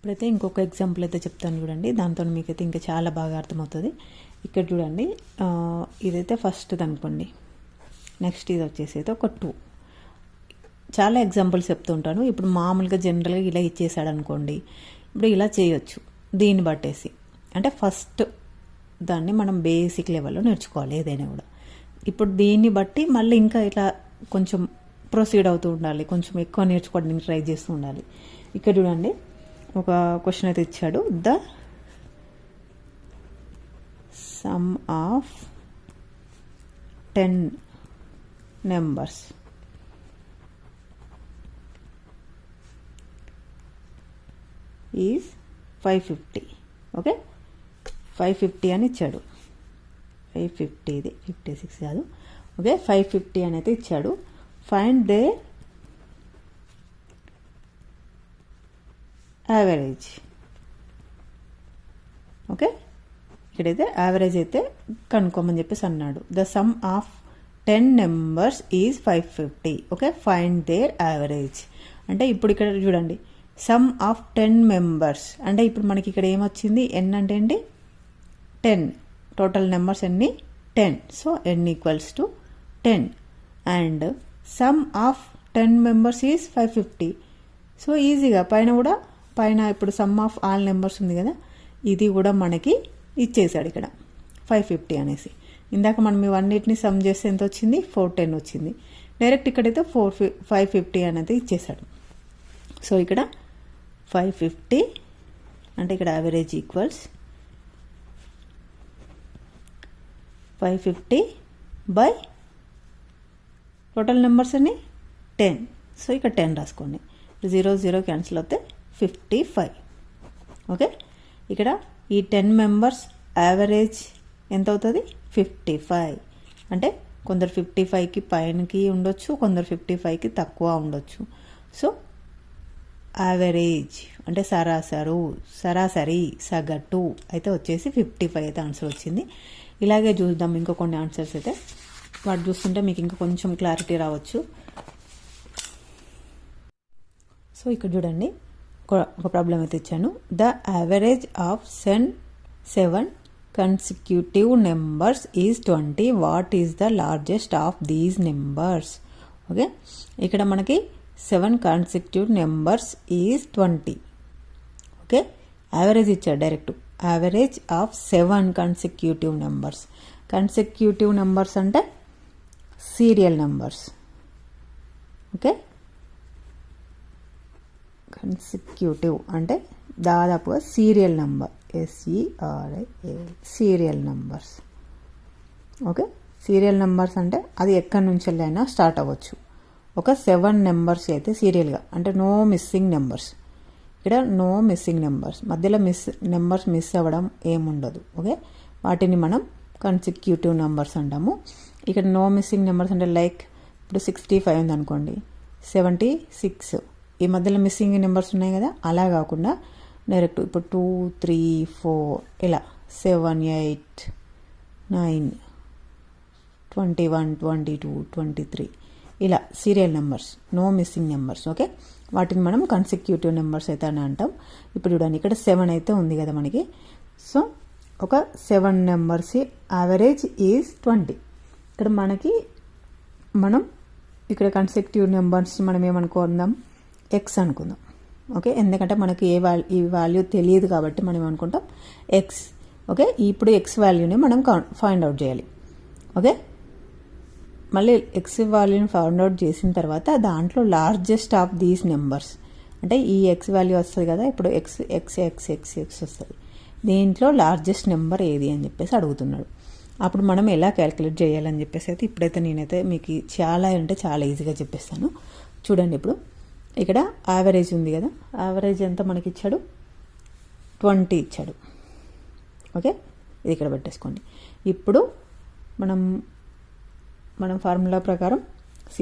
ఇప్పుడైతే ఇంకొక ఎగ్జాంపుల్ అయితే చెప్తాను చూడండి. దాంతో మీకైతే ఇంకా చాలా బాగా అర్థమవుతుంది. ఇక్కడ చూడండి, ఇదైతే ఫస్ట్ అనుకోండి. నెక్స్ట్ ఇది వచ్చేసి అయితే ఒక 2. చాలా ఎగ్జాంపుల్స్ చెప్తుంటాను. ఇప్పుడు మామూలుగా జనరల్గా ఇలా ఇచ్చేసాడు అనుకోండి, ఇప్పుడు ఇలా చేయొచ్చు దీన్ని బట్టేసి. అంటే ఫస్ట్ దాన్ని మనం బేసిక్ లెవెల్లో నేర్చుకోవాలి ఏదైనా కూడా. ఇప్పుడు దీన్ని బట్టి మళ్ళీ ఇంకా ఇట్లా కొంచెం ప్రొసీడ్ అవుతూ ఉండాలి, కొంచెం ఎక్కువ నేర్చుకోవడానికి ట్రై చేస్తూ ఉండాలి. ఇక్కడ చూడండి, ఒక క్వశ్చన్ అయితే ఇచ్చాడు. The sum of 10 numbers is 550. Okay, 550 అని ఇచ్చాడు. 550, ఇది 56 కాదు. ఓకే, 550 అని అయితే ఇచ్చాడు. Find the average. ఓకే, ఇక్కడైతే యావరేజ్ అయితే కనుక్కోమని చెప్పేసి అన్నాడు. The sum of 10 numbers is 550. Okay, find their average అంటే ఇప్పుడు ఇక్కడ చూడండి, సమ్ ఆఫ్ 10 మెంబర్స్ అంటే ఇప్పుడు మనకి ఇక్కడ ఏమొచ్చింది, ఎన్ అంటే ఏంటి 10. టోటల్ నెంబర్స్ ఎన్ని 10. So n equals to 10 and sum of 10 members is 550. So ఈజీగా పైన ఇప్పుడు సమ్ ఆఫ్ ఆల్ నెంబర్స్ ఉంది కదా, ఇది కూడా మనకి ఇచ్చేసాడు ఇక్కడ 550 అనేసి. ఇందాక మనం ఇవన్నిటిని సమ్ చేస్తే ఎంత వచ్చింది, 410 వచ్చింది. డైరెక్ట్ ఇక్కడైతే 550 అనేది ఇచ్చేసాడు. సో ఇక్కడ 550 అంటే ఇక్కడ average equals 550 by total numbers అన్ని 10. సో ఇక్కడ 10 రాసుకోండి. 0 0 క్యాన్సిల్ అవుతే 55. ఓకే, ఇక్కడ ఈ 10 మెంబర్స్ యావరేజ్ ఎంత అవుతుంది, 55. అంటే కొందరు 55కి పైనకి ఉండొచ్చు, కొందరు 55కి తక్కువ ఉండొచ్చు. సో యావరేజ్ అంటే సరాసరి సగటు అయితే వచ్చేసి 55 అయితే ఆన్సర్ వచ్చింది. ఇలాగే చూద్దాం ఇంకో కొన్ని ఆన్సర్స్ అయితే. వాటి చూస్తుంటే మీకు ఇంకా కొంచెం క్లారిటీ రావచ్చు. సో ఇక్కడ చూడండి, ఒక ప్రాబ్లం అయితే ఇచ్చాను. The average of 7 consecutive numbers is 20. What is the largest of these numbers? Okay, ఇక్కడ మనకి 7 consecutive numbers is 20. Okay, average ఇచ్చాడు direct. Average of 7 consecutive numbers. Consecutive numbers అంటే సీరియల్ నెంబర్స్. ఓకే, కన్సిక్యూటివ్ అంటే దాదాపుగా serial number, SERIAL serial numbers. Okay, serial numbers అంటే అది ఎక్కడి నుంచి అయినా స్టార్ట్ అవ్వచ్చు. ఒక 7 నెంబర్స్ అయితే సీరియల్గా, అంటే నో మిస్సింగ్ నెంబర్స్. ఇక్కడ నో మిస్సింగ్ నెంబర్స్, మధ్యలో నెంబర్స్ మిస్ అవ్వడం ఏముండదు. ఓకే, వాటిని మనం కన్సిక్యూటివ్ నెంబర్స్ అంటాము. ఇక్కడ నో మిస్సింగ్ నెంబర్స్ అంటే లైక్ ఇప్పుడు 65 ఉంది అనుకోండి, 76 ఈ మధ్యలో మిస్సింగ్ నెంబర్స్ ఉన్నాయి కదా, అలా కాకుండా డైరెక్ట్ ఇప్పుడు 2 3 4 ఇలా 7 8 9 21 22 23 ఇలా serial numbers, no missing numbers. Okay, వాటిని మనం కన్సిక్యూటివ్ నెంబర్స్ అయితే అని అంటాం. ఇప్పుడు చూడండి, ఇక్కడ 7 అయితే ఉంది కదా మనకి. సో ఒక 7 నెంబర్స్ యావరేజ్ ఈజ్ 20. ఇక్కడ మనం ఇక్కడ కన్సిక్యూటివ్ నెంబర్స్ మనం ఏమనుకుందాం, ఎక్స్ అనుకుందాం. ఓకే, ఎందుకంటే మనకి ఈ వాల్యూ తెలియదు కాబట్టి మనం ఏమనుకుంటాం, ఎక్స్. ఓకే, ఇప్పుడు ఎక్స్ వాల్యూని మనం ఫైండ్ అవుట్ చేయాలి. ఓకే, మళ్ళీ ఎక్స్ వాల్యూని ఫైండ్ అవుట్ చేసిన తర్వాత దాంట్లో లార్జెస్ట్ ఆఫ్ దీస్ నెంబర్స్ అంటే ఈ ఎక్స్ వాల్యూ వస్తుంది కదా, ఇప్పుడు X X X X X వస్తుంది. దీంట్లో లార్జెస్ట్ నెంబర్ ఏది అని చెప్పేసి అడుగుతున్నాడు. అప్పుడు మనం ఎలా క్యాలిక్యులేట్ చేయాలని చెప్పేసి అయితే ఇప్పుడైతే నేనైతే మీకు చాలా ఈజీగా చెప్పేస్తాను. చూడండి, ఇప్పుడు ఇక్కడ యావరేజ్ ఉంది కదా, యావరేజ్ ఎంత మనకి ఇచ్చాడు, 20 ఇచ్చాడు. ఓకే, ఇది ఇక్కడ పెట్టేసుకోండి. ఇప్పుడు మనం ఫార్ములా ప్రకారం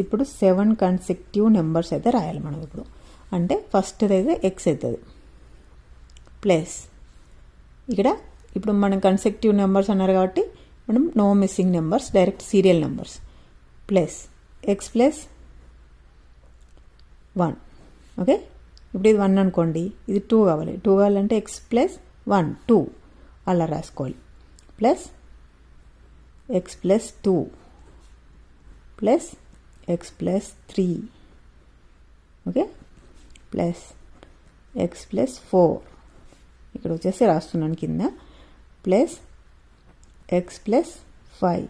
ఇప్పుడు 7 కన్సిక్యూటివ్ నెంబర్స్ అయితే రాయాలి మనం. ఇప్పుడు అంటే ఫస్ట్ అయితే ఎక్స్ అవుతుంది ప్లస్ ఇక్కడ ఇప్పుడు మనం కన్సిక్యూటివ్ నెంబర్స్ అన్నారు కాబట్టి మనం no missing numbers, direct serial numbers plus x plus 1. Okay, ఇప్పుడు ఇది 1 అనుకోండి, ఇది 2 కావాలి. 2 కావాలంటే x ప్లస్ 1 2 అలా రాసుకోవాలి. Plus x plus 2 plus x plus 3 okay plus x plus 4 ఇక్కడ వచ్చేసి రాస్తున్నాను కింద plus x plus 5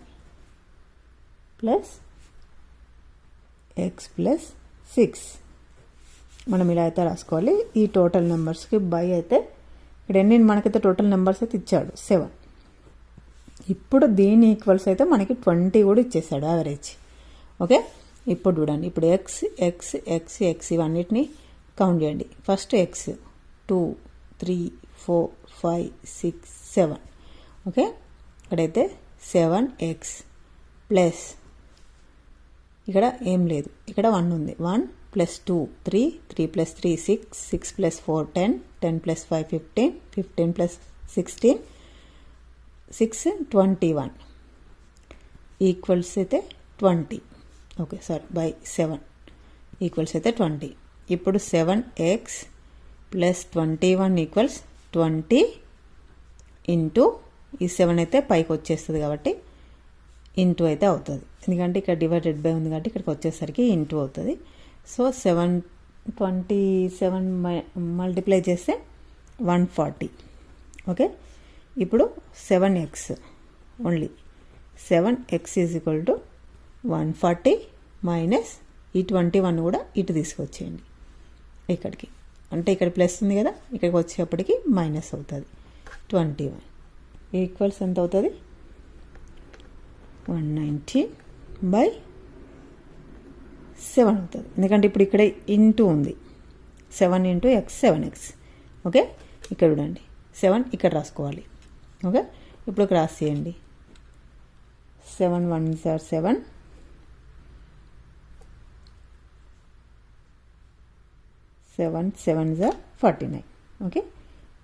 plus x plus 6 మనం ఇలా అయితే రాసుకోవాలి. ఈ టోటల్ నెంబర్స్కి బై అయితే ఇక్కడ ఎన్ని మనకైతే టోటల్ నెంబర్స్ అయితే ఇచ్చాడు 7. ఇప్పుడు దీని ఈక్వల్స్ అయితే మనకి 20 కూడా ఇచ్చేసాడు యావరేజ్. ఓకే ఇప్పుడు చూడండి, ఇప్పుడు ఎక్స్ ఎక్స్ ఎక్స్ ఎక్స్ ఇవన్నిటిని కౌంట్ చేయండి. ఫస్ట్ ఎక్స్ 2 3 4 5 6 7 ఓకే ఇక్కడైతే 7x ప్లస్ ఇక్కడ ఏం లేదు, ఇక్కడ 1 ఉంది. 1 plus 2 3 3 plus 3 6 6 plus 4 10 10 plus 5 15 15 plus 16 6 21 equals అయితే 20 ఓకే సారీ బై 7 ఈక్వల్స్ అయితే 20. ఇప్పుడు 7x ప్లస్ 21 ఈక్వల్స్ 20 ఇంటూ ఈ 7 అయితే పైకి వచ్చేస్తుంది కాబట్టి ఇంటూ అయితే అవుతుంది, ఎందుకంటే ఇక్కడ డివైడెడ్ బై ఉంది కాబట్టి ఇక్కడికి వచ్చేసరికి ఇంటూ అవుతుంది. సో 727 మల్టిప్లై చేస్తే 140 ఓకే. ఇప్పుడు 7x only 7x is equal to 140 minus ఈ 21 కూడా ఇటు తీసుకొచ్చేయండి ఇక్కడికి, అంటే ఇక్కడ ప్లస్ ఉంది కదా, ఇక్కడికి వచ్చేప్పటికి మైనస్ అవుతుంది. 21 ఈక్వల్స్ ఎంత అవుతుంది 190 బై 7 అవుతుంది, ఎందుకంటే ఇప్పుడు ఇక్కడ ఇంటూ ఉంది. 7 ఇంటూ ఎక్స్ 7x ఓకే. ఇక్కడ చూడండి 7 ఇక్కడ రాసుకోవాలి ఓకే. ఇప్పుడు ఇక్కడ రాసేయండి 7 1s are 7 7 7s are 49 okay.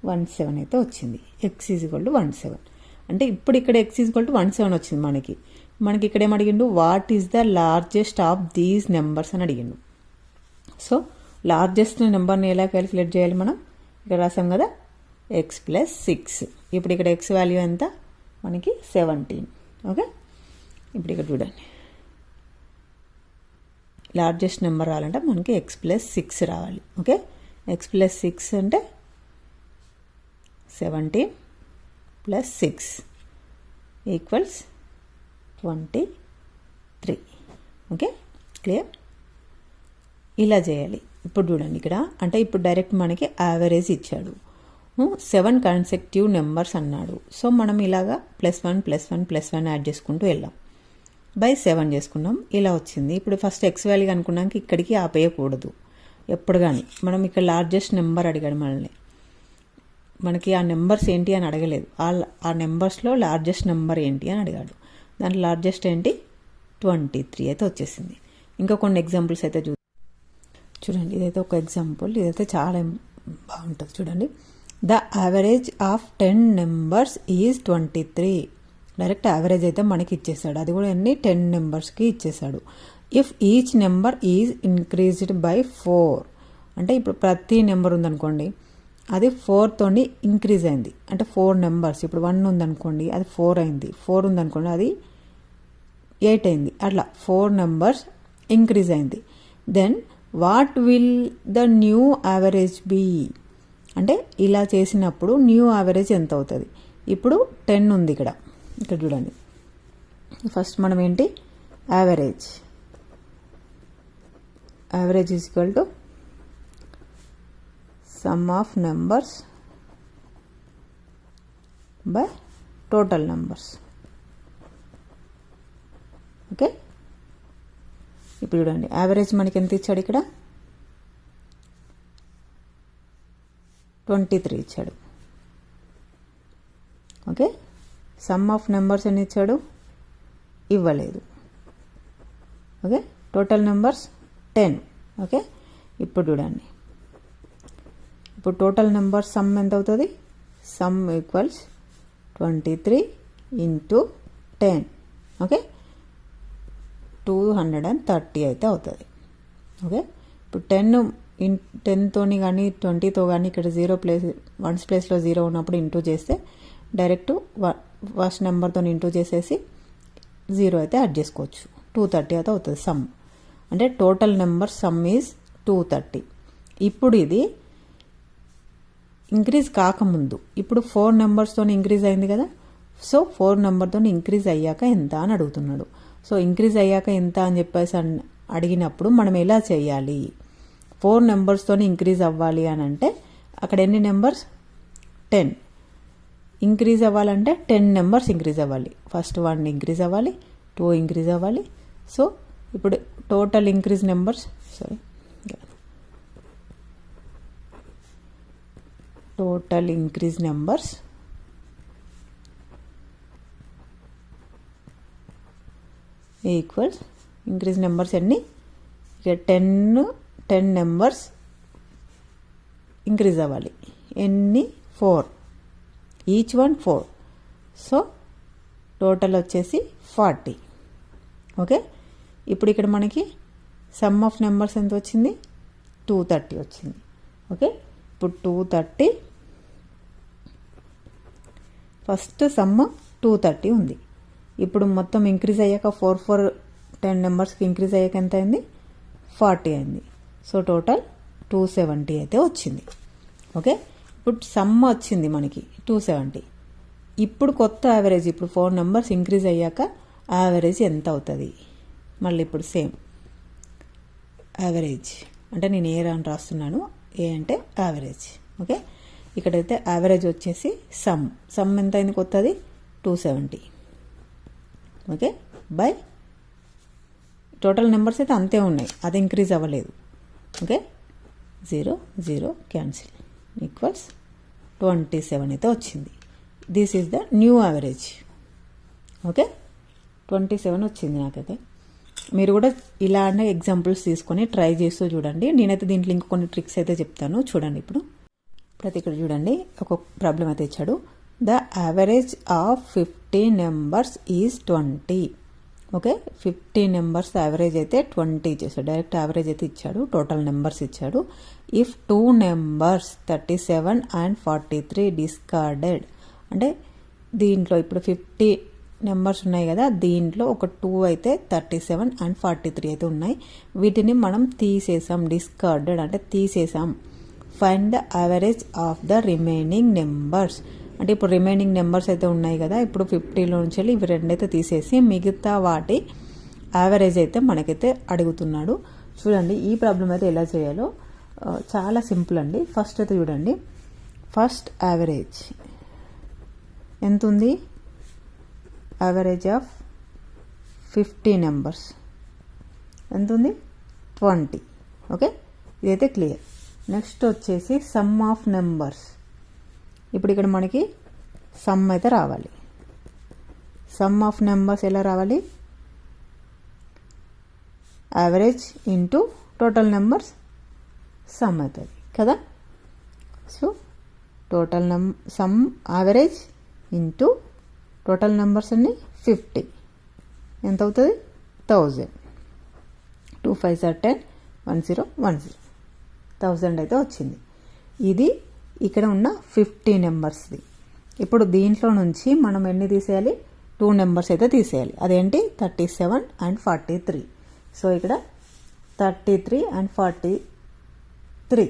17 అయితే వచ్చింది. ఎక్స్ ఈజ్ ఈక్వల్ టు 17 అంటే ఇప్పుడు ఇక్కడ ఎక్స్ ఈజ్ ఈక్వల్ టు 17 వచ్చింది మనకి ఇక్కడ ఏం అడిగిండు, what is the largest of these numbers అని అడిగిండు. సో లార్జెస్ట్ నెంబర్ని ఎలా క్యాలిక్యులేట్ చేయాలి, మనం ఇక్కడ రాసాం కదా ఎక్స్ ప్లస్ 6. ఇప్పుడు ఇక్కడ ఎక్స్ వాల్యూ ఎంత మనకి 17 ఓకే. ఇప్పుడు ఇక్కడ చూడండి లార్జెస్ట్ నెంబర్ రావాలంటే మనకి ఎక్స్ ప్లస్ 6 రావాలి ఓకే. ఎక్స్ ప్లస్ 6 అంటే 17 ప్లస్ 6 ఈక్వల్స్ 23 ఓకే క్లియర్. ఇలా చేయాలి. ఇప్పుడు చూడండి ఇక్కడ అంటే ఇప్పుడు డైరెక్ట్ మనకి యావరేజ్ ఇచ్చాడు, 7 కన్సెక్టివ్ నెంబర్స్ అన్నాడు. సో మనం ఇలాగా +1 +1 +1 యాడ్ చేసుకుంటూ వెళ్ళాం, బై 7 చేసుకున్నాం, ఇలా వచ్చింది. ఇప్పుడు ఫస్ట్ ఎక్స్ వాల్యూ అనుకున్నాక ఇక్కడికి ఆపేయకూడదు ఎప్పుడు కానీ. మనం ఇక్కడ లార్జెస్ట్ నెంబర్ అడిగాడు మనకి ఆ నెంబర్స్ ఏంటి అని అడగలేదు, ఆ నెంబర్స్లో లార్జెస్ట్ నెంబర్ ఏంటి అని అడిగాడు. దాంట్లో లార్జెస్ట్ ఏంటి 23 అయితే వచ్చేసింది. ఇంకా కొన్ని ఎగ్జాంపుల్స్ అయితే చూడండి, ఇదైతే ఒక ఎగ్జాంపుల్, ఇదైతే చాలా బాగుంటుంది చూడండి. The average of 10 numbers is 23. Direct average అయితే మనకి ఇచ్చేసాడు, అది కూడా ఎన్ని 10 నెంబర్స్కి ఇచ్చేసాడు. If each number is increased by 4 అంటే ఇప్పుడు ప్రతి నెంబర్ ఉందనుకోండి అది 4తోని ఇంక్రీజ్ అయింది, అంటే 4 నెంబర్స్. ఇప్పుడు 1 ఉందనుకోండి అది 4 అయింది, 4 ఉందనుకోండి అది 8 అయింది, అట్లా 4 నెంబర్స్ ఇంక్రీజ్ అయింది. Then what will the new average be అంటే ఇలా చేసినప్పుడు న్యూ యావరేజ్ ఎంత అవుతుంది. ఇప్పుడు 10 ఉంది ఇక్కడ చూడండి. ఫస్ట్ మనం ఏంటి average is equal to some of numbers by total numbers okay. ఇప్పుడు చూడండి యావరేజ్ మనకి ఎంత ఇచ్చాడు, ఇక్కడ 23 ఇచ్చాడు ఓకే. సమ్ ఆఫ్ నెంబర్స్ అని ఇచ్చాడు, ఇవ్వలేదు ఓకే. Total numbers 10 okay. ఇప్పుడు చూడండి, ఇప్పుడు టోటల్ నెంబర్ సమ్ ఎంత అవుతుంది, సమ్ ఈక్వల్స్ 23 ఇంటూ 10 ఓకే 230 అయితే అవుతుంది ఓకే. ఇప్పుడు 10 10తోని కానీ 20తో కానీ ఇక్కడ 1's ప్లేస్లో 0 ఉన్నప్పుడు ఇంటూ చేస్తే డైరెక్ట్ ఫస్ట్ నెంబర్తో ఇంటూ చేసేసి 0 అయితే యాడ్ చేసుకోవచ్చు. 230 అయితే అవుతుంది సమ్. అంటే టోటల్ నెంబర్ సమ్ ఈజ్ 230. ఇప్పుడు ఇది ఇంక్రీజ్ కాకముందు ఇప్పుడు 4 నెంబర్స్తో ఇంక్రీజ్ అయింది కదా. సో 4 నెంబర్తో ఇంక్రీజ్ అయ్యాక ఎంత అని అడుగుతున్నాడు. సో ఇంక్రీజ్ అయ్యాక ఎంత అని చెప్పేసి అడిగినప్పుడు మనం ఎలా చేయాలి? 4 నెంబర్స్తో ఇంక్రీజ్ అవ్వాలి అని అంటే అక్కడ ఎన్ని నెంబర్స్? 10. ఇంక్రీజ్ అవ్వాలంటే 10 నెంబర్స్ ఇంక్రీజ్ అవ్వాలి. ఫస్ట్ 1 ఇంక్రీజ్ అవ్వాలి, 2 ఇంక్రీజ్ అవ్వాలి. సో ఇప్పుడు total increase numbers total increase numbers equals increase numbers ఎన్ని? ఇక 10 నెంబర్స్ ఇంక్రీజ్ అవ్వాలి. ఎన్ని? 4. Each one 4. సో టోటల్ వచ్చేసి 40. ఓకే. ఇప్పుడు ఇక్కడ మనకి సమ్ ఆఫ్ నెంబర్స్ ఎంత వచ్చింది? 230 వచ్చింది. ఓకే. ఇప్పుడు 230 ఫస్ట్ సమ్ 230 ఉంది. ఇప్పుడు మొత్తం ఇంక్రీజ్ అయ్యాక 10 నెంబర్స్కి ఇంక్రీజ్ అయ్యాక ఎంత అయింది? 40 అయింది. సో టోటల్ 270 అయితే వచ్చింది. ఓకే. ఇప్పుడు సమ్ వచ్చింది మనకి 270. ఇప్పుడు కొత్త యావరేజ్, ఇప్పుడు 4 నెంబర్స్ ఇంక్రీజ్ అయ్యాక యావరేజ్ ఎంత అవుతుంది? మళ్ళీ ఇప్పుడు సేమ్ యావరేజ్ అంటే నేను ఏ అని రాస్తున్నాను. ఏ అంటే యావరేజ్. ఓకే. ఇక్కడైతే యావరేజ్ వచ్చేసి సమ్ ఎంత అయింది కొత్తది? 270. ఓకే. బై టోటల్ నెంబర్స్ అయితే అంతే ఉన్నాయి, అది ఇంక్రీజ్ అవ్వలేదు. ఓకే. 0 0 క్యాన్సిల్ ఈక్వల్స్ 27 అయితే వచ్చింది. This is the new average. Okay. 27 వచ్చింది నాకైతే. మీరు కూడా ఇలానే ఎగ్జాంపుల్స్ తీసుకొని ట్రై చేస్తూ చూడండి. నేనైతే దీంట్లో ఇంక కొన్ని ట్రిక్స్ అయితే చెప్తాను చూడండి. ఇప్పుడు ఇక్కడ చూడండి, ఒక ప్రాబ్లం అయితే ఇచ్చాడు. The average of 50 numbers is 20. Okay. 50 numbers average అయితే 20 ఇచ్చేసాడు. డైరెక్ట్ యావరేజ్ అయితే ఇచ్చాడు, టోటల్ నెంబర్స్ ఇచ్చాడు. ఇఫ్ 2 నెంబర్స్ 37 and 43 డిస్కార్డెడ్ అంటే దీంట్లో ఇప్పుడు 50 నెంబర్స్ ఉన్నాయి కదా, దీంట్లో ఒక 2 అయితే 37 and 43 అయితే ఉన్నాయి. వీటిని మనం తీసేసాం. డిస్కార్డెడ్ అంటే తీసేసాం. Find the average of the remaining numbers అంటే ఇప్పుడు రిమైనింగ్ నెంబర్స్ అయితే ఉన్నాయి కదా, ఇప్పుడు 50లో నుంచి ఇవి 2 అయితే తీసేసి మిగతా వాటి యావరేజ్ అయితే మనకైతే అడుగుతున్నాడు. చూడండి ఈ ప్రాబ్లం అయితే ఎలా చేయాలో చాలా సింపుల్ అండి. ఫస్ట్ అయితే చూడండి, ఫస్ట్ యావరేజ్ ఎంత ఉంది? యావరేజ్ ఆఫ్ 50 నెంబర్స్ ఎంత ఉంది? 20. ఓకే. ఇదైతే క్లియర్. నెక్స్ట్ వచ్చేసి సమ్ ఆఫ్ నెంబర్స్. ఇప్పుడు ఇక్కడ మనకి సమ్ అయితే రావాలి. సమ్ ఆఫ్ నెంబర్స్ ఎలా రావాలి? Average into total numbers sum అవుతుంది కదా. So total some average into total numbers అన్ని 50 ఎంత అవుతుంది? 1000. 2 5 10 1010 1000 అయితే వచ్చింది. ఇది ఇక్కడ ఉన్న 50 నెంబర్స్ది. ఇప్పుడు దీంట్లో నుంచి మనం ఎన్ని తీసేయాలి? 2 నెంబర్స్ అయితే తీసేయాలి. అదేంటి? 37 and 43. సో ఇక్కడ 33 and 43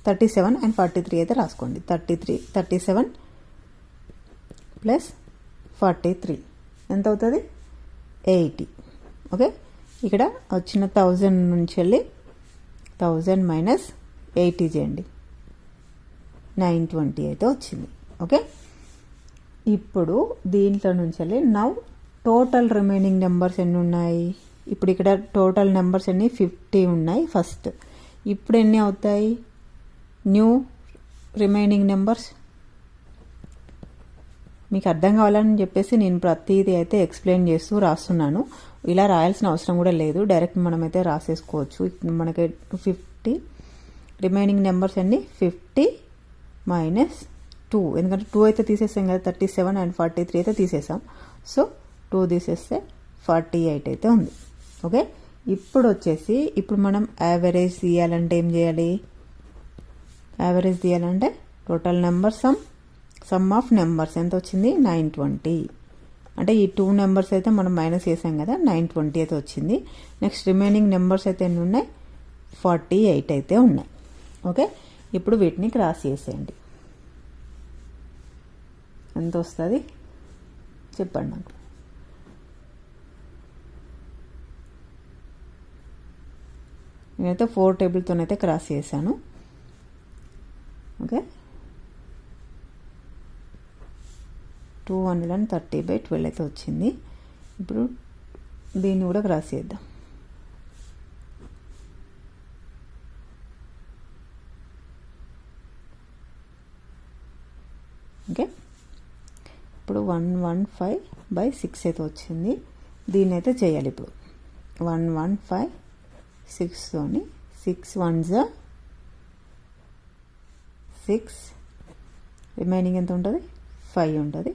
37 and 43 అయితే రాసుకోండి. 37 ప్లస్ 43 ఎంత అవుతుంది? 80. ఓకే. ఇక్కడ వచ్చిన 1000 నుంచి వెళ్ళి 1000 మైనస్ 80 చేయండి. 920 అయితే వచ్చింది. ఓకే. ఇప్పుడు దీంట్లో నుంచి వెళ్ళి నవ్ టోటల్ రిమైనింగ్ నెంబర్స్ ఎన్ని ఉన్నాయి? ఇప్పుడు ఇక్కడ టోటల్ నెంబర్స్ ఎన్ని? 50 ఉన్నాయి ఫస్ట్. ఇప్పుడు ఎన్ని అవుతాయి? New remaining numbers. మీకు అర్థం కావాలని చెప్పేసి నేను ప్రతిదీ అయితే ఎక్స్ప్లెయిన్ చేస్తూ రాస్తున్నాను. ఇలా రాయాల్సిన అవసరం కూడా లేదు, డైరెక్ట్ మనమైతే రాసేసుకోవచ్చు. మనకి 50 రిమైనింగ్ నెంబర్స్ అన్ని 50 మైనస్ 2, ఎందుకంటే 2 అయితే తీసేసాం కదా, 37 and 43 అయితే తీసేసాం. సో 2 తీసేస్తే 48 అయితే ఉంది. ఓకే. ఇప్పుడు మనం యావరేజ్ తీయాలంటే ఏం చేయాలి? యావరేజ్ తీయాలంటే total number some of numbers ఎంత వచ్చింది? 920. అంటే ఈ 2 నెంబర్స్ అయితే మనం మైనస్ చేసాం కదా, 920 అయితే వచ్చింది. నెక్స్ట్ రిమైనింగ్ నెంబర్స్ అయితే ఎన్ని ఉన్నాయి? 48 అయితే ఉన్నాయి. ఓకే, ఇప్పుడు వీటిని క్రాస్ చేసేయండి. ఎంత వస్తుంది చెప్పండి నాకు. నేనైతే 4 టేబుల్తోనైతే క్రాస్ చేశాను. ఓకే, 230/12 అయితే వచ్చింది. ఇప్పుడు దీన్ని కూడా క్రాస్ చేద్దాం. ఓకే, ఇప్పుడు 115/6 అయితే వచ్చింది. దీన్ని అయితే చేయాలి. ఇప్పుడు 115/6తోని 6 1s 6, రిమైనింగ్ ఎంత ఉంటుంది? 5 ఉంటుంది.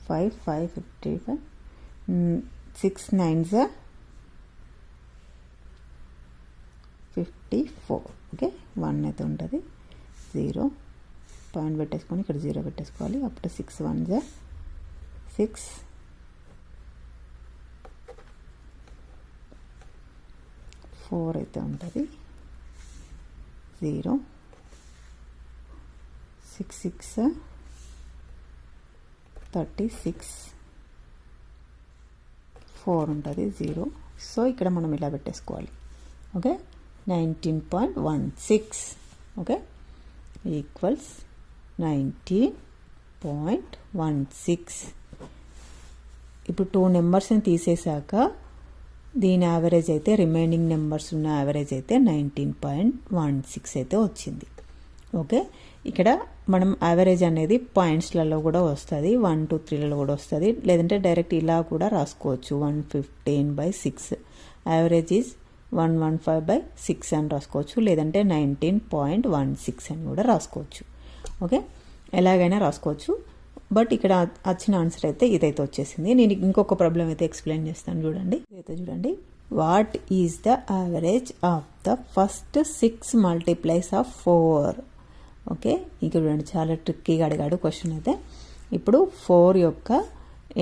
5 5 55, 6 9s 54. ఓకే, 1 అయితే ఉంటుంది. 0 పాయింట్ పెట్టేసుకొని ఇక్కడ 0 పెట్టేసుకోవాలి. అప్పుడు 6 1s 6, 4 అయితే ఉంటుంది. 0 6 6 36, 4 ఉంటుంది. 0. సో ఇక్కడ మనం ఇలా పెట్టేసుకోవాలి. Okay, 19.16 okay equals 19.16. ఇప్పుడు 2 నెంబర్స్ని తీసేశాక దీని యావరేజ్ అయితే, రిమైనింగ్ నెంబర్స్ ఉన్న యావరేజ్ అయితే 19.16 అయితే వచ్చింది. ఓకే, ఇక్కడ మనం యావరేజ్ అనేది పాయింట్స్లలో కూడా వస్తుంది, 1 2 3లలో కూడా వస్తుంది. లేదంటే డైరెక్ట్ ఇలా కూడా రాసుకోవచ్చు. 115/6 యావరేజ్ ఈజ్ 115/6 అని రాసుకోవచ్చు. లేదంటే 19.16 అని కూడా రాసుకోవచ్చు. ఓకే, ఎలాగైనా రాసుకోవచ్చు. బట్ ఇక్కడ వచ్చిన ఆన్సర్ అయితే ఇదైతే వచ్చేసింది. నేను ఇంకొక ప్రాబ్లం అయితే ఎక్స్ప్లెయిన్ చేస్తాను. చూడండి, ఇదైతే చూడండి. What is the average of the first 6 multiplies of 4? Okay, ఇక్కడ చూడండి, చాలా ట్రిక్కీగా అడిగాడు క్వశ్చన్ అయితే. ఇప్పుడు 4 యొక్క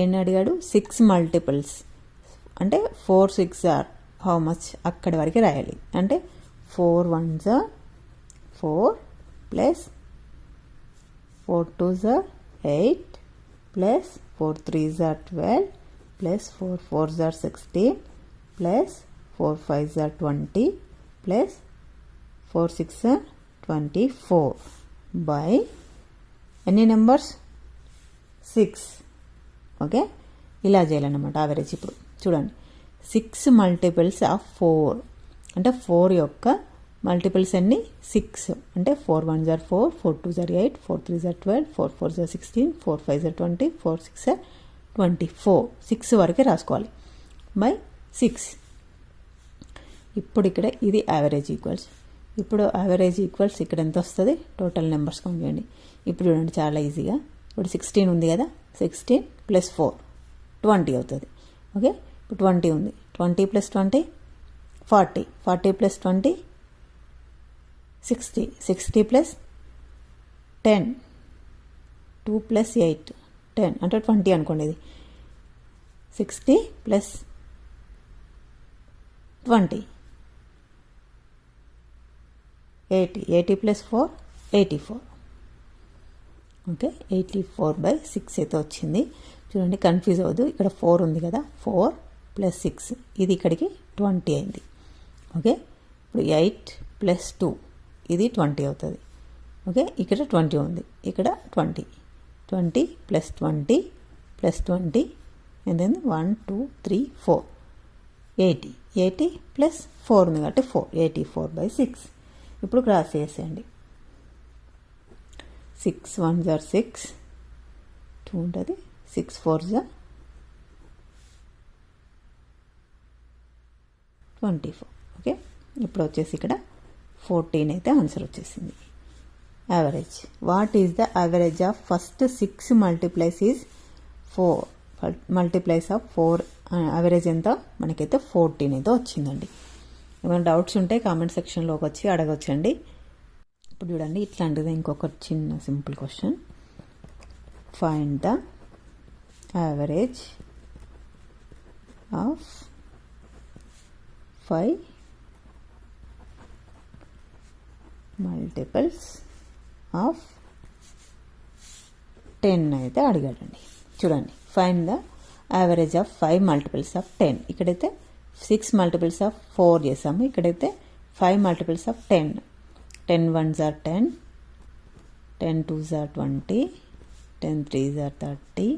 ఎన్ని అడిగాడు? 6 మల్టిపుల్స్. అంటే 4 6 ఆర్ హౌ మచ్ అక్కడి వరకు రాయాలి. అంటే 4 1s 4 plus 4 2s 8 plus 4 3s 12 plus 4 4s 16 plus 4 5s 20 plus 4 6 24 by ఎన్ని నెంబర్స్? 6. ఓకే, ఇలా చేయాలన్నమాట యావరేజ్. ఇప్పుడు చూడండి, 6 మల్టిపుల్స్ ఆఫ్ 4 అంటే 4 యొక్క మల్టిపుల్స్ అన్ని 6. అంటే 4 1s 4, 4 2s 8, 4 3s 12, 4 4s 16, 4 5s 20, 4 6 24. 6 వరకే రాసుకోవాలి బై 6. ఇప్పుడు ఇక్కడ ఇది యావరేజ్ ఈక్వల్స్. ఇప్పుడు యావరేజ్ ఈక్వల్స్ ఇక్కడ ఎంత వస్తుంది? టోటల్ నెంబర్స్ కౌంట్ చేయండి. ఇప్పుడు చూడండి, చాలా ఈజీగా. ఇప్పుడు 16 ఉంది కదా, 16 ప్లస్ 4 20 అవుతుంది. ఓకే, ఇప్పుడు 20 ఉంది. 20 ప్లస్ 20 40, 40 ప్లస్ 20 60, 60 ప్లస్ 10 2 ప్లస్ 8 10 అంటే 20 అనుకోండి. ఇది 60 ప్లస్ 20 80, 80 ప్లస్ 4 84. ఓకే, 84/6 అయితే వచ్చింది. చూడండి, కన్ఫ్యూజ్ అవ్వదు. ఇక్కడ 4 ఉంది కదా, 4 ప్లస్ 6 ఇది ఇక్కడికి 20 అయింది. ఓకే, ఇప్పుడు 8 ప్లస్ 2 ఇది 20 అవుతుంది. ఓకే, ఇక్కడ 20 ఉంది, ఇక్కడ 20 20 ప్లస్ 20 ప్లస్ 20 ఎంత? 1 2 3 4 80 80 ప్లస్ 4 ఉంది కాబట్టి 4 84/6. ఇప్పుడు క్రాస్ చేసేయండి. 6 1s 6 2 ఉంటుంది, 6 4s 24. ఓకే, ఇప్పుడు వచ్చేసి ఇక్కడ 14 అయితే ఆన్సర్ వచ్చేసింది. Average. What is the average of first 6 multiplies is 4 multiplies of 4 average ఎంత మనకైతే 14 అయితే వచ్చిందండి. ఏమైనా డౌట్స్ ఉంటే కామెంట్ సెక్షన్లోకి వచ్చి అడగొచ్చండి. ఇప్పుడు చూడండి ఇట్లాంటిది ఇంకొక చిన్న simple question. Find the average of 5 multiples of 10 అయితే అడిగాడండి. చూడండి, find the average of 5 multiples of 10. ఇక్కడైతే 6 మల్టిపుల్స్ ఆఫ్ 4 చేసాము, ఇక్కడైతే 5 multiples of 10. 10 1s are 10, 10 2s are 20, 10 3s are 30,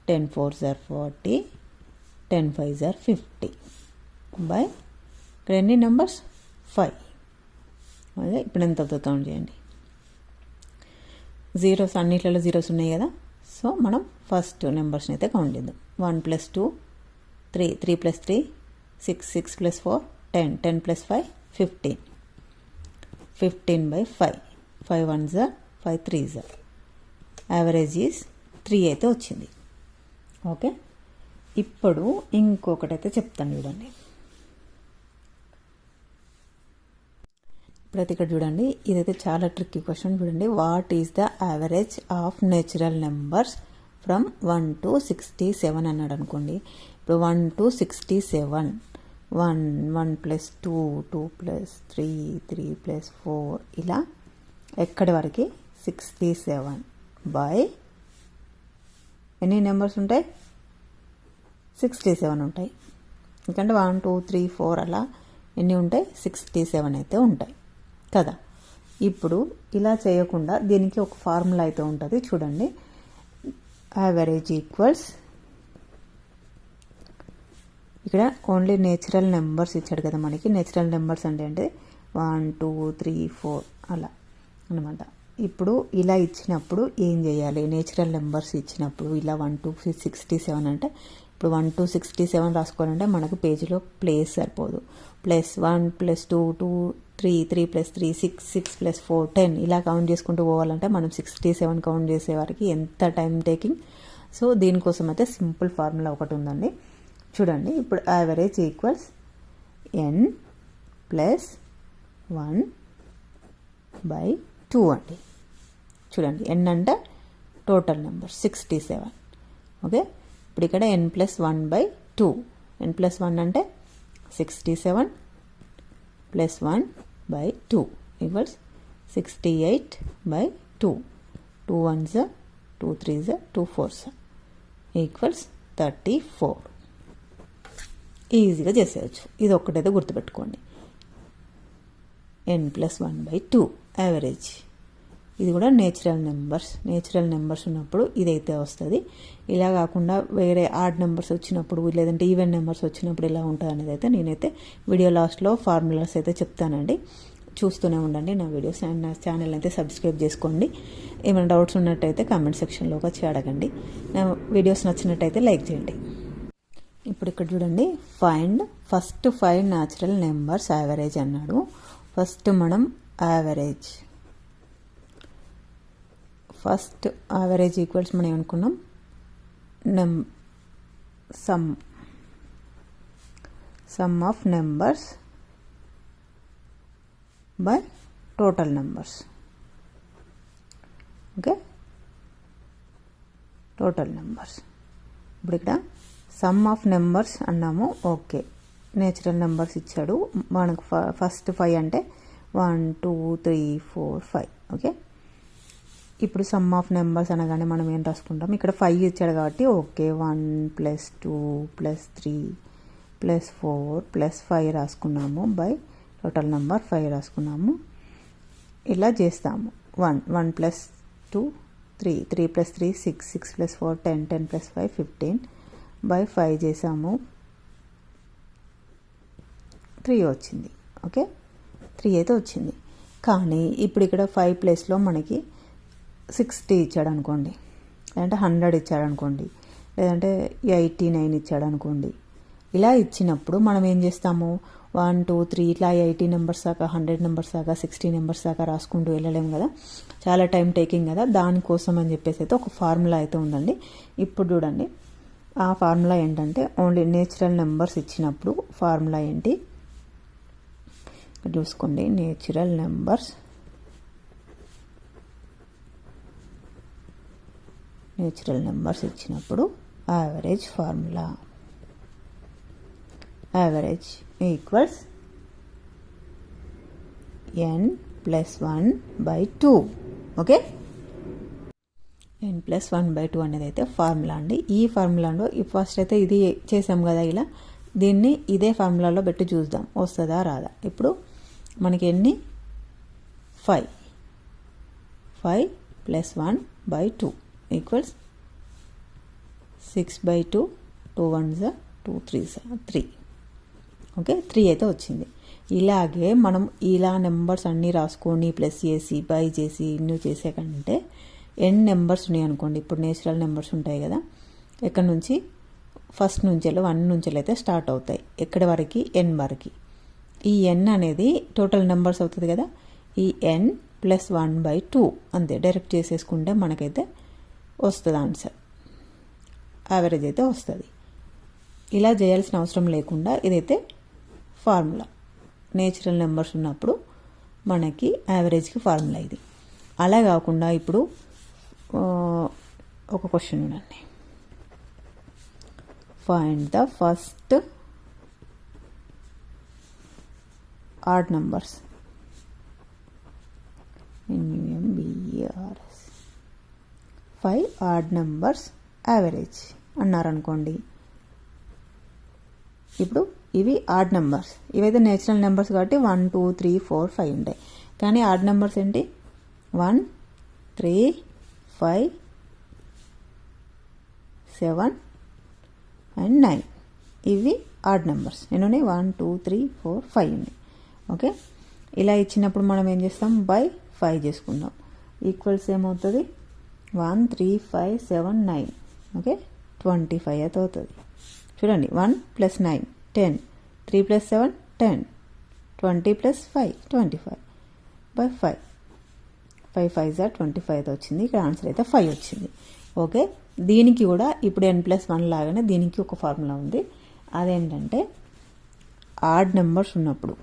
10 4s are 40, 10 5s are 50 by ఇక్కడ ఎన్ని నెంబర్స్ 5. అదే ఇప్పుడు ఎంత అవుతుందో కౌంట్ చేయండి. జీరోస్ అన్నిట్లలో జీరోస్ ఉన్నాయి కదా, సో మనం ఫస్ట్ నెంబర్స్ని అయితే కౌంట్ చేద్దాం. 1 + 2 3, 3 + 3 6, 6 + 4 10, 10 + 5 15, 15 by 5, 5 1s are 5 3s are. Average is 3 అయితే వచ్చింది. ఓకే, ఇప్పుడు ఇంకొకటైతే చెప్తాను చూడండి. ఇప్పుడైతే ఇక్కడ చూడండి, ఇదైతే చాలా ట్రిక్కీ క్వశ్చన్. చూడండి, what is the average of natural numbers from 1 to 67 అన్నాడు అనుకోండి. ఇప్పుడు 1 to 67, 1 1 + 2 2 + 3 3 + 4 ఇలా ఎక్కడి వరకు 67 బై ఎన్ని నెంబర్స్ ఉంటాయి 67 ఉంటాయి. ఎందుకంటే 1 2 3 4 అలా ఎన్ని ఉంటాయి 67 అయితే ఉంటాయి కదా. ఇప్పుడు ఇలా చేయకుండా దీనికి ఒక ఫార్ములా అయితే ఉంటుంది చూడండి. యావరేజ్ ఈక్వల్స్ ఇక్కడ ఓన్లీ నేచురల్ నెంబర్స్ ఇచ్చాడు కదా మనకి. నేచురల్ నెంబర్స్ అంటే 1 2 3 4 అలా అనమాట. ఇప్పుడు ఇలా ఇచ్చినప్పుడు ఏం చేయాలి, నేచురల్ నెంబర్స్ ఇచ్చినప్పుడు ఇలా 1 to 67 అంటే ఇప్పుడు 1 to 67 రాసుకోవాలంటే మనకు పేజీలో ప్లేస్ సరిపోదు. +1 + 2 2 3 3 + 3 6 6 + 4 10 ఇలా కౌంట్ చేసుకుంటూ పోవాలంటే మనం 67 కౌంట్ చేసే వారికి ఎంత టైం టేకింగ్. సో దీనికోసం అయితే సింపుల్ ఫార్ములా ఒకటి ఉందండి. చూడండి, ఇప్పుడు యావరేజ్ ఈక్వల్స్ n + 1 బై 2 అండి. చూడండి, n అంటే టోటల్ నెంబర్ 67. ఓకే, ఇప్పుడు ఇక్కడ n + 1 బై 2. n + 1 అంటే 67 + 1 by 2 equals 68 by 2. 2 1s 2 3s 2 4s equals 34. ఈజీగా చేసేయచ్చు. ఇది ఒక్కటైతే గుర్తుపెట్టుకోండి. n + 1 by 2 average. ఇది కూడా నేచురల్ నెంబర్స్ ఉన్నప్పుడు ఇదైతే వస్తుంది. ఇలా కాకుండా వేరే ఆడ్ నెంబర్స్ వచ్చినప్పుడు లేదంటే ఈవెన్ నెంబర్స్ వచ్చినప్పుడు ఇలా ఉంటుంది అనేది అయితే నేనైతే వీడియో లాస్ట్లో ఫార్ములాస్ అయితే చెప్తానండి. చూస్తూనే ఉండండి నా వీడియోస్ అండ్ నా ఛానల్ అయితే సబ్స్క్రైబ్ చేసుకోండి. ఏమైనా డౌట్స్ ఉన్నట్టయితే కామెంట్ సెక్షన్లోకి వచ్చి అడగండి. నా వీడియోస్ నచ్చినట్టయితే లైక్ చేయండి. ఇప్పుడు ఇక్కడ చూడండి, find first 5 natural numbers average అన్నాడు. ఫస్ట్ మనం యావరేజ్ ఈక్వల్స్ మనం ఏమనుకున్నాం, sum of numbers by total numbers. Okay, total numbers. ఇప్పుడు ఇక్కడ సమ్ ఆఫ్ నెంబర్స్ అన్నాము. ఓకే, నేచురల్ నెంబర్స్ ఇచ్చాడు మనకు. ఫస్ట్ 5 అంటే 1 2 3 4 5. ఓకే, ఇప్పుడు సమ్ ఆఫ్ నెంబర్స్ అనగానే మనం ఏం రాసుకుంటాం, ఇక్కడ 5 ఇచ్చాడు కాబట్టి ఓకే 1 + 2 + 3 + 4 + 5 రాసుకున్నాము బై టోటల్ నెంబర్ 5 రాసుకున్నాము. ఇలా చేస్తాము. 1 1 + 2 3 3 + 3 6 6 + 4 10 10 + 5 15 బై 5 చేసాము. 3 వచ్చింది. ఓకే, 3 అయితే వచ్చింది. కానీ ఇప్పుడు ఇక్కడ 5 ప్లేస్లో మనకి 60 ఇచ్చాడు అనుకోండి, లేదంటే 100 ఇచ్చాడు అనుకోండి, లేదంటే 89 ఇచ్చాడు అనుకోండి. ఇలా ఇచ్చినప్పుడు మనం ఏం చేస్తాము, 1 2 3 ఇట్లా 80 నెంబర్స్ దాకా 100 నెంబర్స్ దాకా 60 నెంబర్స్ దాకా రాసుకుంటూ వెళ్ళలేము కదా, చాలా టైం టేకింగ్ కదా. దానికోసం అని చెప్పేసి అయితే ఒక ఫార్ములా అయితే ఉందండి. ఇప్పుడు చూడండి, ఆ ఫార్ములా ఏంటంటే ఓన్లీ నేచురల్ నెంబర్స్ ఇచ్చినప్పుడు ఫార్ములా ఏంటి చూసుకోండి. నేచురల్ నెంబర్స్ ఇచ్చినప్పుడు average formula average equals n+1/2. Okay, n+1/2 అనేది అయితే ఫార్ములా అండి. ఈ ఫార్ములాలో ఫస్ట్ అయితే ఇది చేసాం కదా, ఇలా దీన్ని ఇదే ఫార్ములాలో పెట్టి చూద్దాం వస్తుందా రాదా. ఇప్పుడు మనకి ఎన్ని 5 +1/2 ఈక్వల్స్ 6/2. 2 1s 2 3s 3. ఓకే, 3 అయితే వచ్చింది. ఇలాగే మనం ఇలా నెంబర్స్ అన్నీ రాసుకొని ప్లస్ చేసి బై చేసి ఇన్ని చేసే కంటే ఎన్ నెంబర్స్ ఉన్నాయి అనుకోండి. ఇప్పుడు నేచురల్ నెంబర్స్ ఉంటాయి కదా, ఎక్కడి నుంచి ఫస్ట్ నుంచి 1 నుంచి అయితే స్టార్ట్ అవుతాయి. ఎక్కడి వరకు ఎన్ వరకు. ఈ ఎన్ అనేది టోటల్ నెంబర్స్ అవుతుంది కదా, ఈ n+1/2 అంతే డైరెక్ట్ చేసేసుకుంటే మనకైతే వస్తుంది ఆన్సర్, యావరేజ్ అయితే వస్తుంది. ఇలా చేయాల్సిన అవసరం లేకుండా ఇదైతే ఫార్ములా. నేచురల్ నెంబర్స్ ఉన్నప్పుడు మనకి యావరేజ్కి ఫార్ములా ఇది. అలా కాకుండా ఇప్పుడు ఒక క్వశ్చన్ ఉండండి. Find the first odd numbers NUMBERS 5 add numbers average అన్నారనుకోండి. ఇప్పుడు ఇవి ఆడ్ నెంబర్స్, ఇవైతే నేచురల్ నెంబర్స్ కాబట్టి 1 2 3 4 5 ఉంటాయి. కానీ ఆడ్ నెంబర్స్ ఏంటి 1 3 5 7 అండ్ 9. ఇవి ఆడ్ నెంబర్స్. ఎన్ని 1 2 3 4 5 ఉన్నాయి. ఓకే, ఇలా ఇచ్చినప్పుడు మనం ఏం చేస్తాం, బై 5 చేసుకుందాం. ఈక్వల్స్ ఏమవుతుంది 1 3 5 7 9. ఓకే, 25 అయితే అవుతుంది. చూడండి 1 + 9 10, 3 + 7 10, 20 + 5 25 బై 5. 5 5s 25 అయితే వచ్చింది. ఇక్కడ ఆన్సర్ అయితే 5 వచ్చింది. ఓకే, దీనికి కూడా ఇప్పుడు n+1 లాగానే దీనికి ఒక ఫార్ములా ఉంది. అదేంటంటే ఆడ్ నెంబర్స్ ఉన్నప్పుడు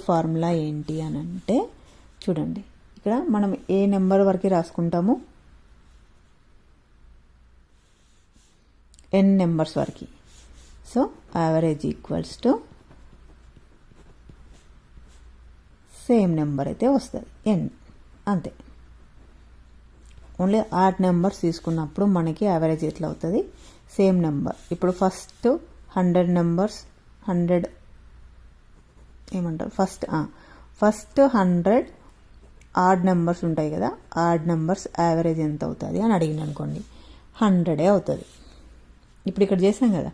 ఫార్ములా ఏంటి అని అంటే చూడండి, ఇక్కడ మనం ఏ నెంబర్ వరకు రాసుకుంటాము, n నెంబర్స్ వరకు. So average equals to same number అయితే వస్తుంది n, అంతే. ఓన్లీ ఆడ్ నెంబర్స్ తీసుకున్నప్పుడు మనకి యావరేజ్ ఎట్లా అవుతుంది, సేమ్ నెంబర్. ఇప్పుడు ఫస్ట్ 100 నెంబర్స్ 100 ఏమంటారు ఫస్ట్ 100 ఆడ్ నెంబర్స్ ఉంటాయి కదా, ఆడ్ నెంబర్స్ యావరేజ్ ఎంత అవుతుంది అని అడిగిన అనుకోండి, 100 అవుతుంది. ఇప్పుడు ఇక్కడ చేసాం కదా,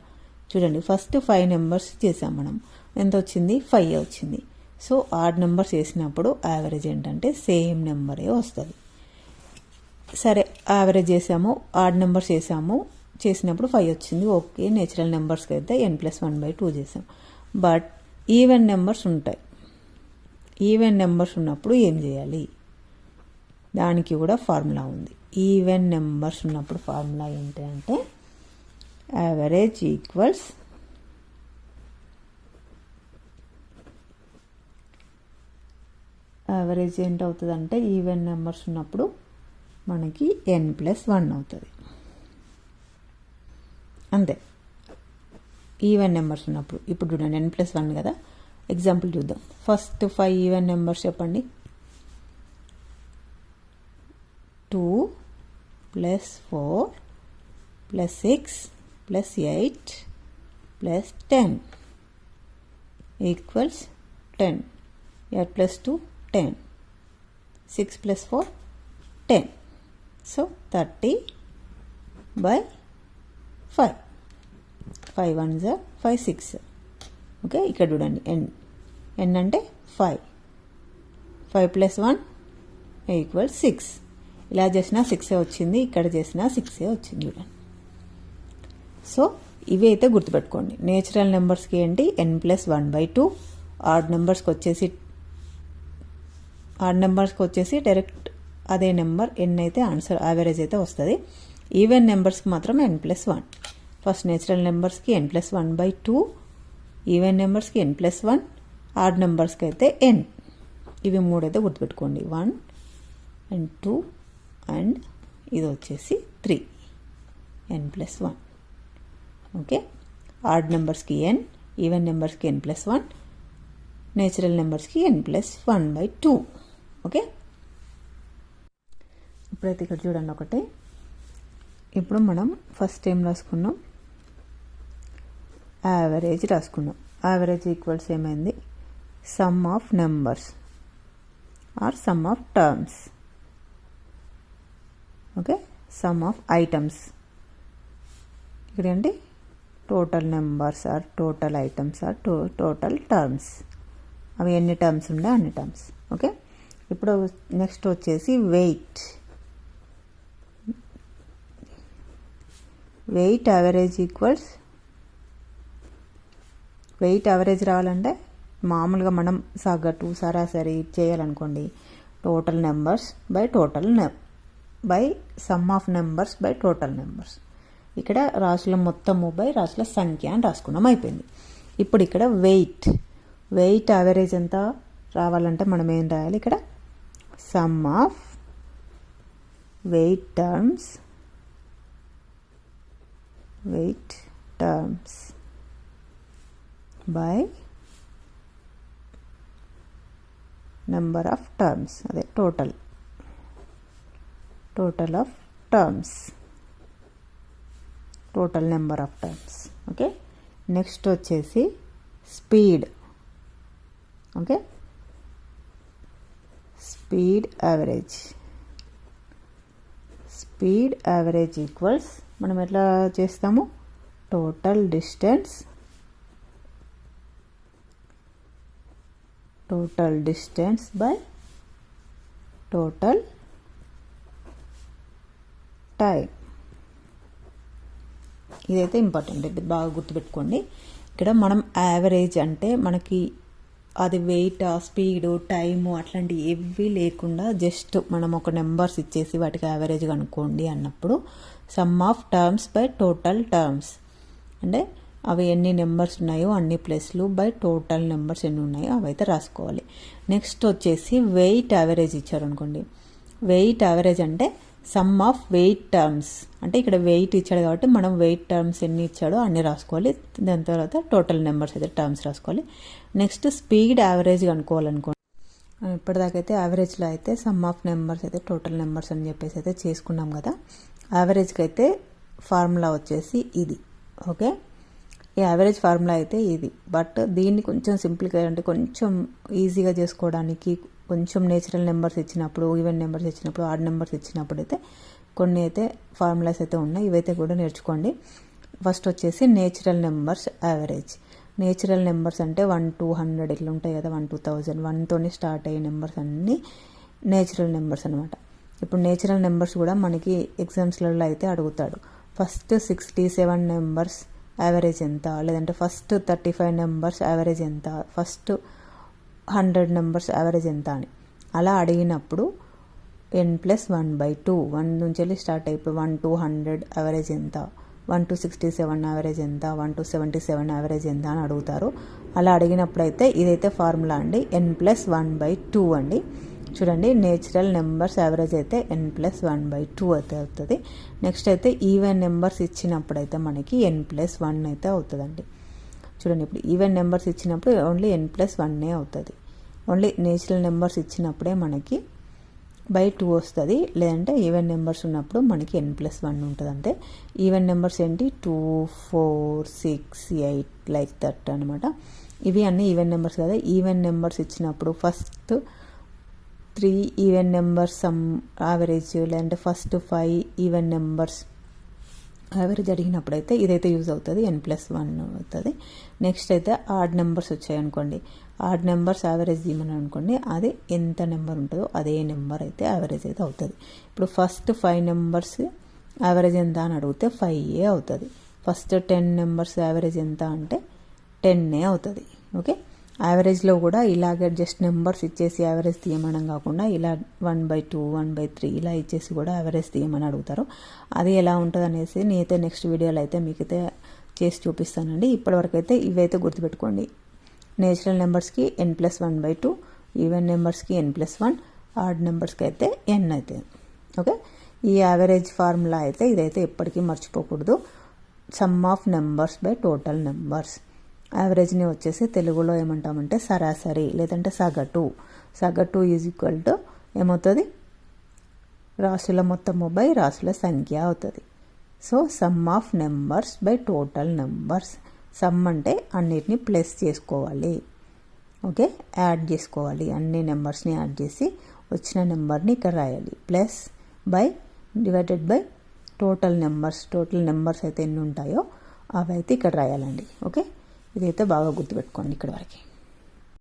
చూడండి ఫస్ట్ 5 నెంబర్స్ చేసాం మనం, ఎంత వచ్చింది 5 వచ్చింది. సో ఆడ్ నెంబర్స్ వేసినప్పుడు యావరేజ్ ఏంటంటే సేమ్ నెంబరే వస్తుంది. సరే, యావరేజ్ చేసాము, ఆడ్ నెంబర్స్ చేసినప్పుడు 5 వచ్చింది. ఓకే, నేచురల్ నెంబర్స్కి అయితే n+1/2 చేసాం. బట్ ఈవెన్ నెంబర్స్ ఉంటాయి. ఈవెన్ నెంబర్స్ ఉన్నప్పుడు ఏం చేయాలి, దానికి కూడా ఫార్ములా ఉంది. ఈవెన్ నెంబర్స్ ఉన్నప్పుడు ఫార్ములా ఏంటి అంటే యావరేజ్ ఈక్వల్స్ యావరేజ్ ఏంటవుతుంది అంటే ఈవెన్ నెంబర్స్ ఉన్నప్పుడు మనకి n+1 అవుతుంది, అంతే. ఈవెన్ నెంబర్స్ ఉన్నప్పుడు ఇప్పుడు చూడండి n+1 కదా, ఎగ్జాంపుల్ చూద్దాం. ఫస్ట్ 5 ఈవెన్ నెంబర్స్ చెప్పండి. 2 + 4 + 6 + 8 + 10 ఈక్వల్స్ 10. 8 + 2 10, 6 + 4 10. సో 30/5. 5 1s 5 6. ఓకే, ఇక్కడ చూడండి n అంటే 5. 5 + 1 = 6. ఇలా చేసినా 6 వచ్చింది, ఇక్కడ చేసినా 6 వచ్చింది చూడండి. సో ఇవి అయితే గుర్తుపెట్టుకోండి. నేచురల్ నెంబర్స్కి ఏంటి n+1/2, ఆడ్ నెంబర్స్కి వచ్చేసి డైరెక్ట్ అదే నెంబర్ ఎన్ అయితే ఆన్సర్ యావరేజ్ అయితే వస్తుంది. ఈవెన్ నెంబర్స్కి మాత్రం n+1. ఫస్ట్ నేచురల్ నెంబర్స్కి n+1/2, ఈవెన్ నెంబర్స్కి n+1, ఆడ్ నెంబర్స్కి అయితే n. ఇవి 3 అయితే గుర్తుపెట్టుకోండి, 1 and 2 అండ్ ఇది వచ్చేసి 3, n+1. ఓకే, ఆడ్ నెంబర్స్కి n, ఈవెన్ నెంబర్స్కి n+1, నేచురల్ నెంబర్స్కి n+1/2. ఓకే, ఇప్పుడైతే ఇక్కడ చూడండి ఒకటి. ఇప్పుడు మనం ఫస్ట్ ఏం రాసుకున్నాం, యావరేజ్ రాసుకున్నాం. యావరేజ్ ఈక్వల్స్ ఏమైంది, sum of numbers or sum of terms. Okay, sum of items. ఇక్కడ ఏంటి, total numbers or total items or total terms. అవి ఎన్ని టర్మ్స్ ఉండే అన్ని టర్మ్స్. ఓకే, ఇప్పుడు నెక్స్ట్ వచ్చేసి weight. Weight average equals, weight average రావాలంటే మామూలుగా మనం సగటు సరాసరి చేయాలనుకోండి, total numbers by by sum of numbers by total numbers. ఇక్కడ రాసుల మొత్తము బై రాసుల సంఖ్య అని రాసుకున్నాం, అయిపోయింది. ఇప్పుడు ఇక్కడ వెయిట్ యావరేజ్ ఎంత రావాలంటే మనం ఏం రాయాలి, ఇక్కడ sum of weight terms by number of terms, అదే total of terms, total number of terms. Okay, next వచ్చేసి speed. Okay, speed average equals మనం ఎట్లా చేస్తాము, total distance by total time. ఇదైతే ఇంపార్టెంట్, ఇది బాగా గుర్తుపెట్టుకోండి. ఇక్కడ మనం యావరేజ్ అంటే మనకి అది వెయిట్, స్పీడు, టైము అట్లాంటివి ఏవి లేకుండా జస్ట్ మనం ఒక నెంబర్స్ ఇచ్చేసి వాటికి యావరేజ్ కనుక్కోండి అన్నప్పుడు some of terms by total terms, అంటే అవి ఎన్ని నెంబర్స్ ఉన్నాయో అన్ని ప్లస్లు బై టోటల్ నెంబర్స్ ఎన్ని ఉన్నాయో అవైతే రాసుకోవాలి. నెక్స్ట్ వచ్చేసి వెయిట్ యావరేజ్ ఇచ్చారు అనుకోండి, వెయిట్ యావరేజ్ అంటే సమ్ ఆఫ్ వెయిట్ టర్మ్స్, అంటే ఇక్కడ వెయిట్ ఇచ్చాడు కాబట్టి మనం వెయిట్ టర్మ్స్ ఎన్ని ఇచ్చాడో అన్ని రాసుకోవాలి. దాని తర్వాత టోటల్ నెంబర్స్ అయితే టర్మ్స్ రాసుకోవాలి. నెక్స్ట్ స్పీడ్ యావరేజ్ కనుక్కోవాలనుకోండి, ఇప్పటిదాకైతే యావరేజ్లో అయితే సమ్ ఆఫ్ నెంబర్స్ అయితే టోటల్ నెంబర్స్ అని చెప్పేసి అయితే చేసుకున్నాం కదా. యావరేజ్కి అయితే ఫార్ములా వచ్చేసి ఇది. ఓకే, ఈ యావరేజ్ ఫార్ములా అయితే ఇది, బట్ దీన్ని కొంచెం సింప్లిఫై అంటే కొంచెం ఈజీగా చేసుకోవడానికి కొంచెం నేచురల్ నెంబర్స్ ఇచ్చినప్పుడు, ఈవెన్ నెంబర్స్ ఇచ్చినప్పుడు, ఆడ్ నెంబర్స్ ఇచ్చినప్పుడు అయితే కొన్ని అయితే ఫార్ములాస్ అయితే ఉన్నాయి, ఇవైతే కూడా నేర్చుకోండి. ఫస్ట్ వచ్చేసి natural numbers average. Natural numbers అంటే 1 to 100 ఇట్లా ఉంటాయి కదా, 1 to 1000, 1తోనే స్టార్ట్ అయ్యే నెంబర్స్ అన్నీ నేచురల్ నెంబర్స్ అనమాట. ఇప్పుడు నేచురల్ నెంబర్స్ కూడా మనకి ఎగ్జామ్స్లలో అయితే అడుగుతాడు, ఫస్ట్ 67 నెంబర్స్ యావరేజ్ ఎంత, లేదంటే ఫస్ట్ 35 నెంబర్స్ యావరేజ్ ఎంత, ఫస్ట్ 100 నెంబర్స్ యావరేజ్ ఎంత అని అలా అడిగినప్పుడు n+1/2, 1 నుంచి వెళ్ళి స్టార్ట్ అయిపోయి 1 to 100 యావరేజ్ ఎంత, 1 to 67 యావరేజ్ ఎంత, 1 to 77 యావరేజ్ ఎంత అని అడుగుతారు. అలా అడిగినప్పుడు అయితే ఇదైతే ఫార్ములా అండి, n+1/2 అండి. చూడండి, నేచురల్ నెంబర్స్ యావరేజ్ అయితే n+1/2 అయితే అవుతుంది. నెక్స్ట్ అయితే ఈవెన్ నెంబర్స్ ఇచ్చినప్పుడు అయితే మనకి n+1 అయితే అవుతుందండి. చూడండి, ఇప్పుడు ఈవెన్ నెంబర్స్ ఇచ్చినప్పుడు ఓన్లీ n+1 అవుతుంది. ఓన్లీ నేచురల్ నెంబర్స్ ఇచ్చినప్పుడే మనకి /2 వస్తుంది, లేదంటే ఈవెన్ నెంబర్స్ ఉన్నప్పుడు మనకి n+1 ఉంటుంది అంతే. ఈవెన్ నెంబర్స్ ఏంటి, 2, 4, 6, 8 లైక్ దట్ అనమాట. ఇవి అన్నీ ఈవెన్ నెంబర్స్ కదా. ఈవెన్ నెంబర్స్ ఇచ్చినప్పుడు first 3 even numbers sum average, లేదంటే ఫస్ట్ 5 ఈవెన్ నెంబర్స్ యావరేజ్ అడిగినప్పుడు అయితే ఇదైతే యూజ్ అవుతుంది, n+1 అవుతుంది. నెక్స్ట్ అయితే ఆడ్ నెంబర్స్ వచ్చాయనుకోండి, ఆడ్ నెంబర్స్ యావరేజ్ తీయమని అనుకోండి, అది ఎంత నెంబర్ ఉంటుందో అదే నెంబర్ అయితే యావరేజ్ అయితే అవుతుంది. ఇప్పుడు ఫస్ట్ 5 నెంబర్స్ యావరేజ్ ఎంత అని అడిగితే 5 అవుతుంది. ఫస్ట్ 10 నెంబర్స్ యావరేజ్ ఎంత అంటే 10 అవుతుంది. ఓకే, యావరేజ్లో కూడా ఇలాగే జస్ట్ నెంబర్స్ ఇచ్చేసి యావరేజ్ తీయమనం కాకుండా ఇలా 1/2 1/3 ఇలా ఇచ్చేసి కూడా యావరేజ్ తీయమని అడుగుతారు. అది ఎలా ఉంటుంది అనేసి నేనైతే నెక్స్ట్ వీడియోలో అయితే మీకైతే చేసి చూపిస్తానండి. ఇప్పటివరకు అయితే ఇవైతే గుర్తుపెట్టుకోండి. నేచురల్ నెంబర్స్కి n+1/2, ఈవెన్ నెంబర్స్కి n+1, ఆడ్ నెంబర్స్కి అయితే n అయితే. ఓకే, ఈ యావరేజ్ ఫార్ములా అయితే ఇదైతే ఎప్పటికీ మర్చిపోకూడదు. Sum of numbers by total numbers. యావరేజ్ని వచ్చేసి తెలుగులో ఏమంటామంటే సరాసరి లేదంటే సగటు. సగటు ఈజ్ ఈక్వల్ టు ఏమవుతుంది, రాసుల మొత్తము బై రాసుల సంఖ్య అవుతుంది. So some of numbers by total numbers. Some అంటే అన్నిటిని ప్లస్ చేసుకోవాలి. ఓకే, యాడ్ చేసుకోవాలి. అన్ని నెంబర్స్ని యాడ్ చేసి వచ్చిన నెంబర్ని ఇక్కడ రాయాలి. Plus by divided by total numbers. Total numbers అయితే ఎన్ని ఉంటాయో అవి అయితే ఇక్కడ రాయాలండి. ఓకే, ఇదైతే బాగా గుర్తుపెట్టుకోండి ఇక్కడ వరకు.